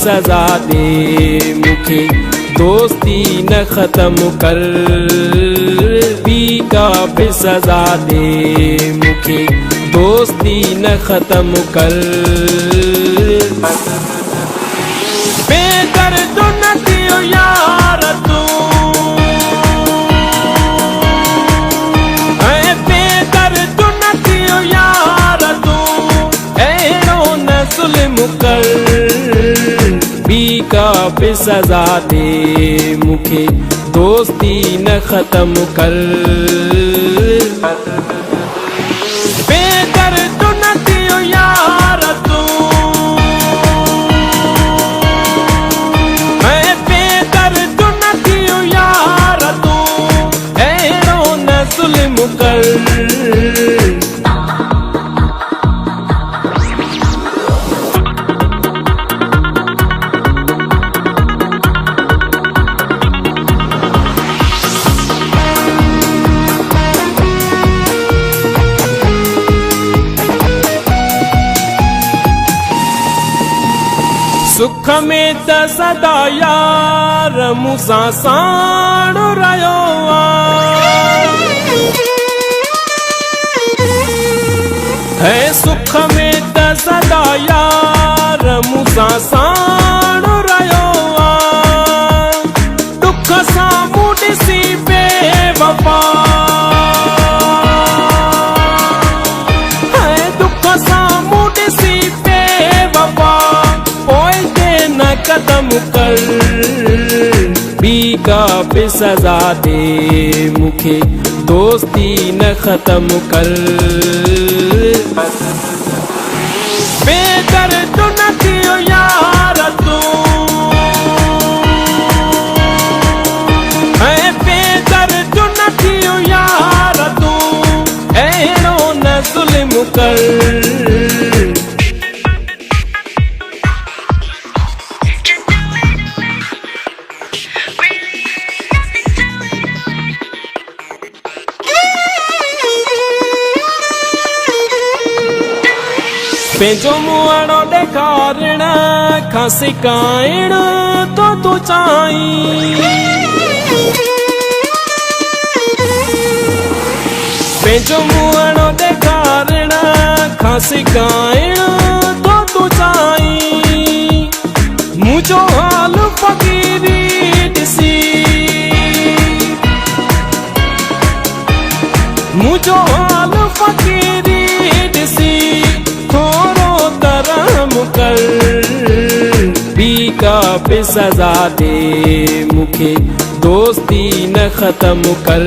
सजा दे मुखे, दोस्ती न खत्म कर। बी का पे सजा दे मुखे, दोस्ती न खत्म कर। बेदर्द न थियो यार तू, बेदर्द न थियो यार तू, ऐरो न जुल्म कर। बी का पे सजा दे मुखे, दोस्ती न खत्म कर। बेदर्द न थियो यार तू, बेदर्द न थियो यार तू, ऐरो न जुल्म कर। सुख में त सदा यार मूंसां साण रहियो है। सुख में त सदा यार मूंसां साण रहियो, दुख सां मूं ॾिसी बेवफा, दुख सां मूं ॾिसी बेवफा, कदम कर। बी का पे सजा दे मुखे, दोस्ती न खत्म कर। बेदर्द न थियो यार तू, बेदर्द न थियो यार तू, ऐरो न जुल्म कर। पंहिंजो मुआणो ॾेखारण खां सिकाइण तो तूं चाहीं, पंहिंजो मुआणो ॾेखारण खां सिकाइण तो तूं चाहीं। मुंहिंजो हाल फ़क़ीरी ॾिसी, मुंहिंजो हाल फ़क़ीरी ॾिसी, थोरो करम कर। बी का पे सजा दे मुखे, दोस्ती न खत्म कर।